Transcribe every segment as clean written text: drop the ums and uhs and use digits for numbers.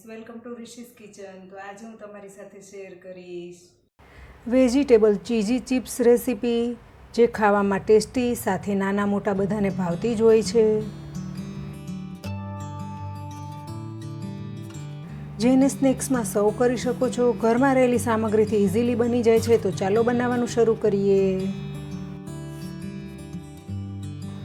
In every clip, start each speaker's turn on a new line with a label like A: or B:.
A: Welcome to રિશીઝ kitchen. તો આજે હું તમારી સાથે શેર કરીશ
B: વેજીટેબલ ચીઝી ચિપ્સ રેસીપી, જે ખાવામાં ટેસ્ટી સાથે નાના મોટા બધાને ભાવતી જ હોય છે, જેને સ્નેક્સમાં સર્વ કરી શકો છો। ઘરમાં રહેલી સામગ્રીથી ઇઝીલી બની જાય છે, તો ચાલો બનાવવાનું શરૂ કરીએ।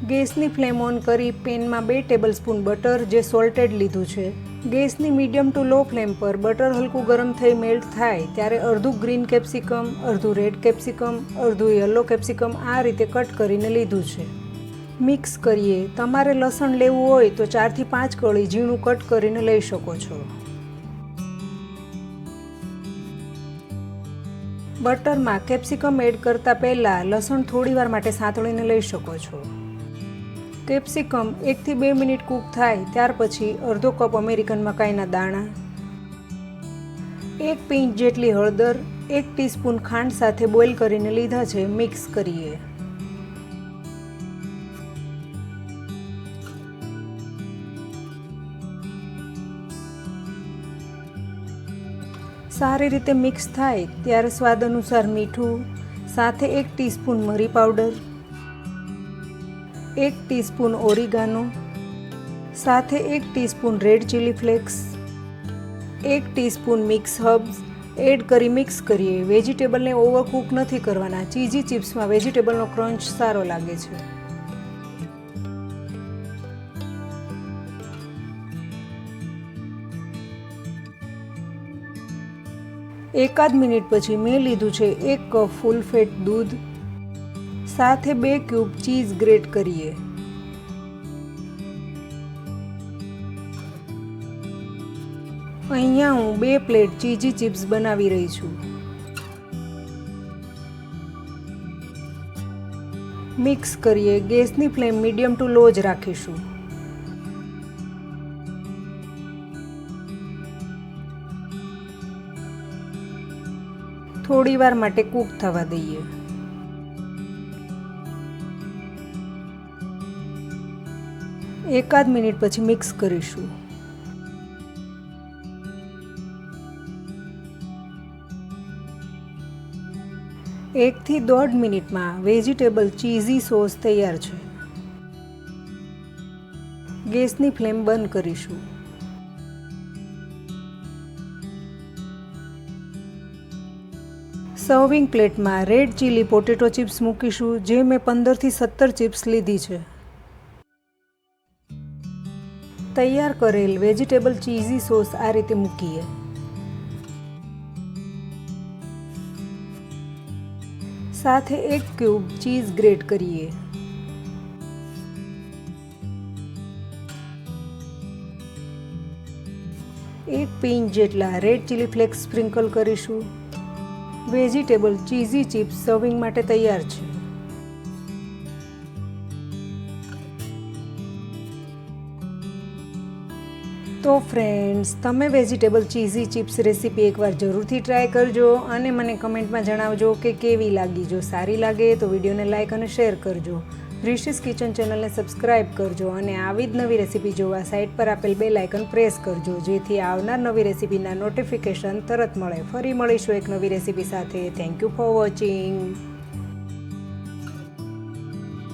B: ગેસની ફ્લેમ ઓન કરી પેનમાં 2 ટેબલસ્પૂન બટર, જે સોલ્ટેડ લીધું છે, ગેસની મીડિયમ ટુ લો ફ્લેમ પર બટર હલકું ગરમ થઈ મેલ્ટ થાય ત્યારે અડધું ગ્રીન કેપ્સિકમ, અડધું રેડ કેપ્સિકમ, અડધું યલો કેપ્સિકમ આ રીતે કટ કરીને લીધું છે। મિક્સ કરીએ। તમારે લસણ લેવું હોય તો 4 થી 5 કળી ઝીણું કટ કરીને લઈ શકો છો। બટરમાં કેપ્સિકમ એડ કરતાં પહેલાં લસણ થોડીવાર માટે સાંતળીને લઈ શકો છો। કેપ્સિકમ 1 થી 2 મિનિટ કૂક થાય ત્યાર પછી અડધો કપ અમેરિકન મકાઈના દાણા, 1 પિંચ જેટલી હળદર, 1 ટીસ્પૂન ખાંડ સાથે બોઇલ કરીને લીધા છે। મિક્સ કરીએ। સારી રીતે મિક્સ થાય ત્યારે સ્વાદ અનુસાર મીઠું, સાથે 1 ટીસ્પૂન મરી પાવડર, 1 ટીસ્પૂન ઓરિગાનો, સાથે 1 teaspoon red chilli flakes, 1 teaspoon mix herbs add કરી મિક્સ કરીએ। વેજીટેબલને ઓવરકૂક નથી કરવાના। ચીઝી ચિપ્સમાં વેજીટેબલનો ક્રંચ સારો લાગે છે। એકાદ મિનિટ પછી મેં લીધું છે 1 કપ ફૂલ ફેટ દૂધ, સાથે 2 ક્યુબ ચીઝ ગ્રેટ કરીએ। અહીંયા હું 2 પ્લેટ ચીઝી ચિપ્સ બનાવી રહી છું। મિક્સ કરીએ। ગેસની ફ્લેમ મીડિયમ ટુ લો જ રાખીશું। થોડીવાર માટે કૂક થવા દઈએ। એકાદ મિનિટ પછી મિક્સ કરીશું। એક થી 1.5 મિનિટમાં વેજીટેબલ ચીઝી સોસ તૈયાર છે। ગેસની ફ્લેમ બંધ કરીશું। સર્વિંગ પ્લેટમાં રેડ ચીલી પોટેટો ચિપ્સ મૂકીશું, જે મેં 15 થી 17 ચિપ્સ લીધી છે। તૈયાર કરેલ વેજીટેબલ ચીઝી સોસ આ રીતે મૂકીએ। સાથે 1 ક્યુબ ચીઝ ગ્રેટ કરીએ। એક પિંચ જેટલા રેડ ચીલી ફ્લેક્સ સ્પ્રિંકલ કરીશું। વેજીટેબલ ચીઝી ચિપ્સ સર્વિંગ માટે તૈયાર છે। તો ફ્રેન્ડ્સ, તમે વેજીટેબલ ચીઝી ચિપ્સ રેસીપી એકવાર જરૂરથી ટ્રાય કરજો અને મને કમેન્ટમાં જણાવજો કે કેવી લાગી। જો સારી લાગે તો વિડીયોને લાઇક અને શેર કરજો। રિશીઝ કિચન ચેનલને સબસ્ક્રાઈબ કરજો અને આવી જ નવી રેસીપી જોવા સાઇટ પર આપેલ બેલ આઇકન પ્રેસ કરજો, જેથી આવનાર નવી રેસીપીના નોટિફિકેશન તરત મળે। ફરી મળીશું એક નવી રેસીપી સાથે। Thank you for watching.